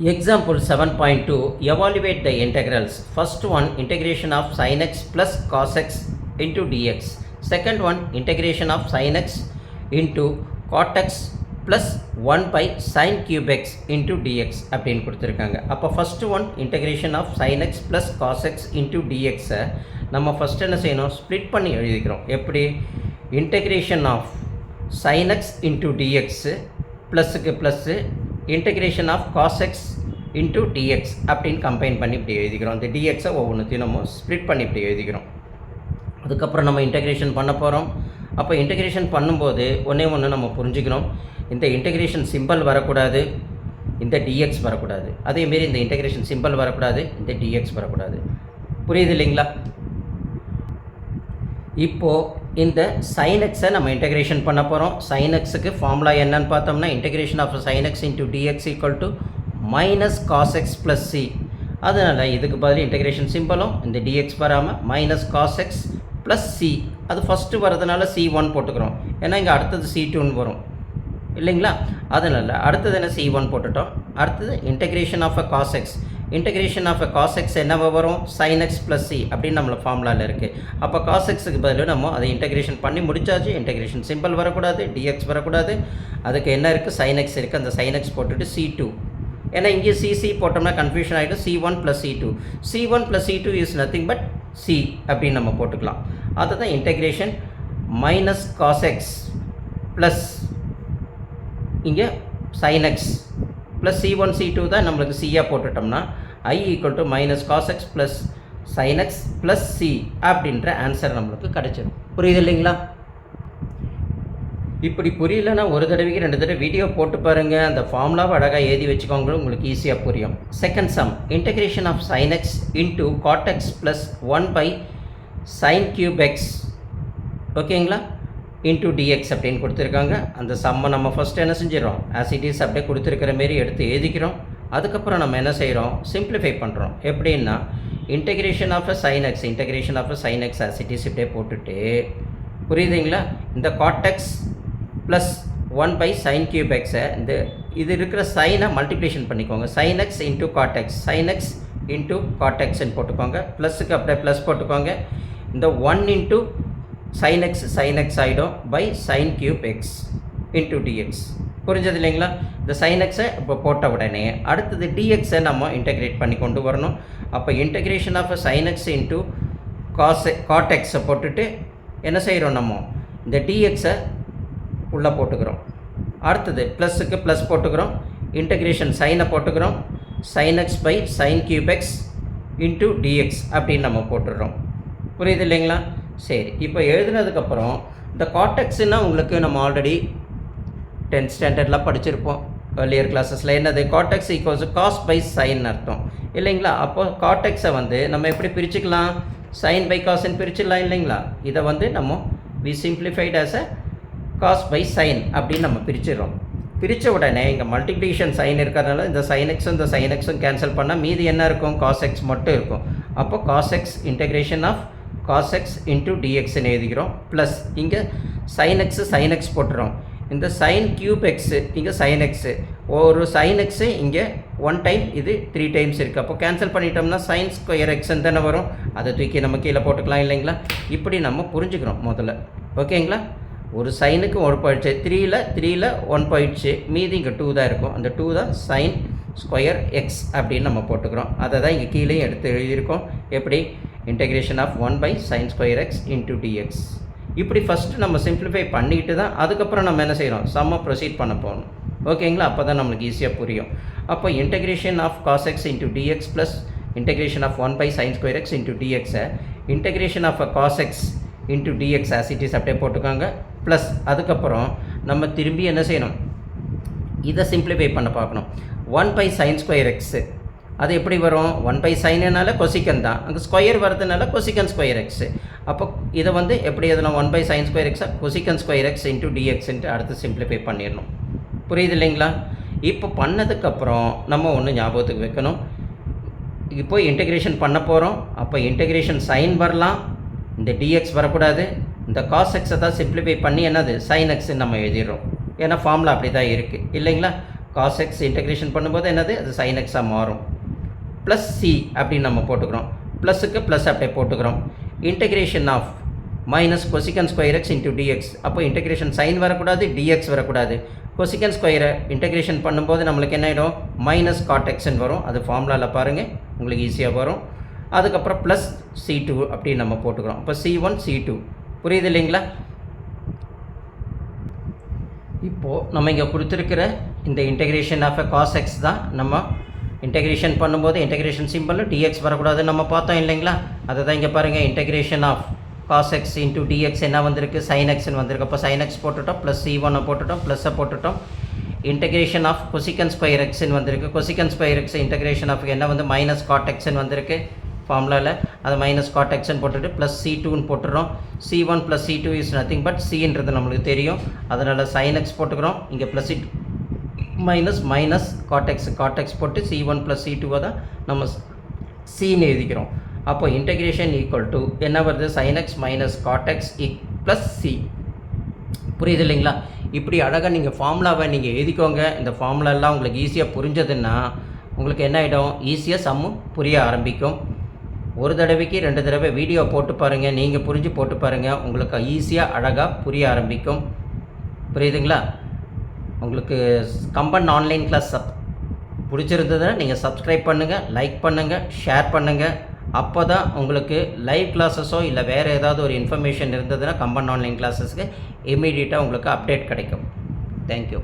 Example 7.2, evaluate the integrals. First one, integration of sin x plus cos x into dx. Second one, integration of sin x into cot x plus 1 by sin cube x into dx அப்படின்னு கொடுத்துருக்காங்க. அப்போ first one, integration of sin x plus cos x into dx நம்ம first என்ன செய்யணும், split பண்ணி எழுதிக்கிறோம். எப்படி, integration of sin x into dx ப்ளஸுக்கு plus integration of cos x into dx அப்படின்னு கம்பைன் பண்ணி இப்படி எழுதிக்கிறோம். இந்த டிஎக்ஸை ஒவ்வொன்றுத்தையும் நம்ம ஸ்ப்ளிட் பண்ணி இப்படி எழுதிக்கிறோம். அதுக்கப்புறம் நம்ம இன்டகிரேஷன் பண்ண போகிறோம். அப்போ இன்டகிரேஷன் பண்ணும்போது ஒன்று நம்ம புரிஞ்சுக்கிறோம், இந்த இன்டகிரேஷன் சிம்பிள் வரக்கூடாது, இந்த டிஎக்ஸ் வரக்கூடாது. அதேமாரி இந்த இன்டகிரேஷன் சிம்பிள் வரக்கூடாது, இந்த டிஎக்ஸ் வரக்கூடாது. புரியுது இல்லைங்களா? இப்போது இந்த sin x நம்ம இன்டகிரேஷன் பண்ண போகிறோம். sin xக்கு ஃபார்முலா என்னன்னு பார்த்தோம்னா, integration of sin x into dx equal to minus cos x plus C. அதனால் இதுக்கு பதில் இன்டகிரேஷன் சிம்பிளும் இந்த dx வராமல் minus cos x plus C. அது ஃபஸ்ட்டு வரதுனால C1 போட்டுக்கிறோம், ஏன்னா இங்கே அடுத்தது C2ன்னு வரும் இல்லைங்களா? அதனால் அடுத்தது என்ன, C1 போட்டுட்டோம். அடுத்தது integration of uh cos x, integration of uh cos x என்னவா வரும், sin x ப்ளஸ் சி அப்படின்னு நம்மளை ஃபார்முலாவில் இருக்குது. அப்போ காஸ் எக்ஸுக்கு பதில் நம்ம அதை இன்டகிரேஷன் பண்ணி முடிச்சாச்சு. இன்டகிரேஷன் சிம்பிள் வரக்கூடாது, dx வரக்கூடாது. அதுக்கு என்ன இருக்குது, sin x இருக்குது. அந்த sin x போட்டுட்டு C2, ஏன்னா இங்கே சிசி போட்டோம்னா கன்ஃபியூஷன் ஆகிடும். C1 plus C2, C1 plus C2 is nothing but C அப்படின்னு நம்ம போட்டுக்கலாம். அதுதான் integration minus cos x plus இங்கே sin x ப்ளஸ் C1 C2 தான் நம்மளுக்கு சியாக போட்டுட்டோம்னா I equal to minus cos x plus sin x plus C அப்படின்ற ஆன்சர் நம்மளுக்கு கிடச்சிடும். புரியுது இல்லைங்களா? இப்படி புரியலன்னா ஒரு தடவைக்கு 2 தடவை வீடியோ போட்டு பாருங்கள். அந்த ஃபார்முலாவை அழகாக எழுதி வச்சுக்கோங்க, உங்களுக்கு ஈஸியாக புரியும். Second sum, integration of sin x into cot x plus 1 by sin cube x, ஓகேங்களா, இன்ட்டு டிஎக்ஸ் அப்படின்னு கொடுத்துருக்காங்க. அந்த சம்மை நம்ம ஃபஸ்ட்டு என்ன செஞ்சிடறோம், ஆஸ் இட் இஸ் அப்படியே கொடுத்துருக்கிற மாரி எடுத்து எழுதிக்கிறோம். அதுக்கப்புறம் நம்ம என்ன செய்கிறோம், சிம்பிளிஃபை பண்ணுறோம். எப்படின்னா, integration of uh sin x, integration of uh sin x as it is இப்படியே போட்டுட்டு, புரியுதுங்களா, இந்த cot x plus 1 by sin cube x இந்த இது இருக்கிற சைனை மல்டிப்ளிகேஷன் பண்ணிக்கோங்க. sin x into cot x, sin x into cot xன்னு போட்டுக்கோங்க. ப்ளஸுக்கு அப்படியே ப்ளஸ் போட்டுக்கோங்க. இந்த 1 இன்ட்டு sin x ஆகிடும் by sin cube x into dx. புரிஞ்சது இல்லைங்களா? இந்த sin xை இப்போ போட்ட உடனே அடுத்தது dxை நம்ம இன்டகிரேட் பண்ணி கொண்டு வரணும். அப்போ integration of sin x into cot xை போட்டுட்டு என்ன செய்கிறோம், நம்ம இந்த dxை உள்ளே போட்டுக்கிறோம். அடுத்தது ப்ளஸுக்கு ப்ளஸ் போட்டுக்கிறோம், இன்டகிரேஷன் சைனை போட்டுக்கிறோம், sin x by sin cube x into dx அப்படின்னு நம்ம போட்டுடுறோம். புரியுது இல்லைங்களா? சரி, இப்போ எழுதுனதுக்கப்புறம் இந்த cot xன்னா உங்களுக்கு நம்ம ஆல்ரெடி 10th ஸ்டாண்டர்டில் படிச்சிருப்போம் ஏர்லியர் கிளாஸஸில். என்னது, cot x equals cos by sine அர்த்தம் இல்லைங்களா? அப்போ cot xை நம்ம எப்படி பிரிச்சுக்கலாம், sin பை காஸ்ன்னு பிரிச்சிடலாம் இல்லைங்களா? இதை நம்ம we simplified as a cos by sin அப்படின்னு நம்ம பிரிச்சிடறோம். பிரித்த உடனே இங்கே மல்டிப்ளிகேஷன் சைன் இருக்கிறதுனால இந்த sin x இந்த sin x கேன்சல் பண்ணால் மீதி என்ன இருக்கும், cos x மட்டும் இருக்கும். அப்போ cos x integration of cos x into dxன்னு எழுதிக்கிறோம். ப்ளஸ் இங்கே sin x போட்டுறோம். இந்த sin cube x இங்கே sin x, ஒரு sin x இங்கே 1 டைம், இது 3 டைம்ஸ் இருக்குது. அப்போ கேன்சல் பண்ணிட்டோம்னா sin ஸ்கொயர் எக்ஸ்ன்னு தானே வரும். அதை தூக்கி நம்ம கீழே போட்டுக்கலாம் இல்லைங்களா? இப்படி நம்ம புரிஞ்சுக்கிறோம் முதல்ல, ஓகேங்களா? ஒரு சைனுக்கு 1 போயிடுச்சு, 3ல் 1 போயிடுச்சு, மீதி இங்கே 2 தான் இருக்கும். அந்த 2 தான் sin ஸ்கொயர் எக்ஸ் அப்படின்னு நம்ம போட்டுக்கிறோம். அதை தான் இங்கே கீழே எடுத்து எழுதியிருக்கோம். எப்படி, integration of 1 by sin square x into dx. இப்படி ஃபஸ்ட்டு நம்ம சிம்பிளிஃபை பண்ணிட்டு தான் அதுக்கப்புறம் நம்ம என்ன செய்கிறோம், சம்மை ப்ரொசீட் பண்ண போகணும். ஓகேங்களா? அப்போ தான் நம்மளுக்கு ஈஸியாக புரியும். அப்போ integration of cos x into dx plus integration of 1 by sin square x into டிஎக்ஸை integration of uh cos x into dx as it is அப்படியே போட்டுக்காங்க. ப்ளஸ் அதுக்கப்புறம் நம்ம திரும்பி என்ன செய்யணும், இதை சிம்பிளிஃபை பண்ண பார்க்கணும். 1 பை sin ஸ்கொயர் எக்ஸு அது எப்படி வரும், 1 பை சைனுனால கொசிக்கன் தான், அங்கே ஸ்கொயர் வரதுனால கொசிக்கன் ஸ்கொயர் எக்ஸு. அப்போ இதை எப்படி எதுனா 1 பை sin ஸ்கொயர் எக்ஸா கொசிக்கன் ஸ்கொயர் எக்ஸ் இன்ட்டு டிஎக்ஸ்ன்ட்டு அடுத்து சிம்பிளிஃபை பண்ணிடணும். புரியுது இல்லைங்களா? இப்போ பண்ணதுக்கப்புறம் நம்ம ஒன்று ஞாபகத்துக்கு வைக்கணும், இப்போ இன்டகிரேஷன் பண்ண போகிறோம். அப்போ இன்டகிரேஷன் சைன் வரலாம், இந்த டிஎக்ஸ் வரக்கூடாது. இந்த காஸ் எக்ஸை தான் சிம்பிளிஃபை பண்ணி என்னது sin x நம்ம எழுதிடுறோம். ஏன்னா ஃபார்முலா அப்படி தான் இருக்குது இல்லைங்களா? காஸ் எக்ஸ் இன்டெகிரேஷன் பண்ணும்போது என்னது அது சைன் எக்ஸாக மாறும். ப்ளஸ் சி அப்படின்னு நம்ம போட்டுக்கிறோம். ப்ளஸுக்கு ப்ளஸ் அப்படியே போட்டுக்கிறோம். Integration of minus cosecant square x into dx. அப்போ இன்டெகிரேஷன் சைன் வரக்கூடாது, டிஎக்ஸ் வரக்கூடாது. கொசிகன் ஸ்கொயரை இன்டெகிரேஷன் பண்ணும்போது நம்மளுக்கு என்ன ஆகிடும், மைனஸ் காட் எக்ஸ்ன்னு வரும். அது ஃபார்முலாவில் பாருங்கள், உங்களுக்கு ஈஸியாக வரும். அதுக்கப்புறம் ப்ளஸ் C2 அப்படின்னு நம்ம போட்டுக்கிறோம். அப்போ C1 C2 புரியுது இல்லைங்களா? இப்போது நம்ம இங்கே கொடுத்துருக்கிற இந்த இன்டெகிரேஷன் ஆஃப் காஸ் எக்ஸ் தான் நம்ம இன்டெகிரேஷன் பண்ணும்போது இன்டெகிரேஷன் சிம்பிளில் டிஎக்ஸ் வரக்கூடாதுன்னு நம்ம பார்த்தோம் இல்லைங்களா? அதை தான் இங்கே பாருங்கள், integration of cos x into dx என்ன வந்திருக்கு, சைன் எக்ஸ்ன்னு வந்திருக்கு. அப்போ சைன் எக்ஸ் போட்டுட்டோம், ப்ளஸ் C1 போட்டுட்டோம், ப்ளஸ்ஸை போட்டுட்டோம். இன்டெகிரேஷன் ஆஃப் கொசிகன் ஸ்கொயர் எக்ஸ்ன்னு வந்திருக்கு. கொசிகன் ஸ்கொயர் எக்ஸ் இன்டெகிரேஷன் ஆஃப் என்ன வந்து மைனஸ் காட் எக்ஸ்ன்னு வந்திருக்கு ஃபார்முலாவில். அதை மைனஸ் காட் எக்ஸ்ன்னு போட்டுட்டு ப்ளஸ் C2ன்னு போட்டுடுறோம். C1 plus C2 is nothing but சின்றது நம்மளுக்கு தெரியும். அதனால் சைன் எக்ஸ் போட்டுக்கிறோம். இங்கே ப்ளஸ் மைனஸ் காட் எக்ஸ் போட்டு C1 ப்ளஸ் C2 தான் நம்ம சின்னு எழுதிக்கிறோம். அப்போ இன்டெகிரேஷன் ஈக்குவல் டு என்ன வருது, sine x minus cot x plus C. புரியுது இல்லைங்களா? இப்படி அழகாக நீங்கள் ஃபார்முலாவை நீங்கள் எழுதிக்கோங்க. இந்த ஃபார்முலாலாம் உங்களுக்கு ஈஸியாக புரிஞ்சதுன்னா உங்களுக்கு என்ன ஆகிடும், ஈஸியாக சம்மு புரிய ஆரம்பிக்கும். ஒரு தடவைக்கு 2 தடவை வீடியோ போட்டு பாருங்கள், நீங்கள் புரிஞ்சு போட்டு பாருங்கள், உங்களுக்கு ஈஸியாக அழகாக புரிய ஆரம்பிக்கும். புரியுதுங்களா? உங்களுக்கு கம்பன் ஆன்லைன் கிளாஸ் பிடிச்சிருந்ததுன்னா நீங்கள் சப்ஸ்கிரைப் பண்ணுங்கள், லைக் பண்ணுங்கள், ஷேர் பண்ணுங்கள். அப்போ தான் உங்களுக்கு லைவ் கிளாஸஸோ இல்லை வேறு ஏதாவது ஒரு இன்ஃபர்மேஷன் இருந்ததுன்னா கம்பன் ஆன்லைன் கிளாஸஸ்க்கு இமீடியட்டாக உங்களுக்கு அப்டேட் கிடைக்கும். தேங்க்யூ.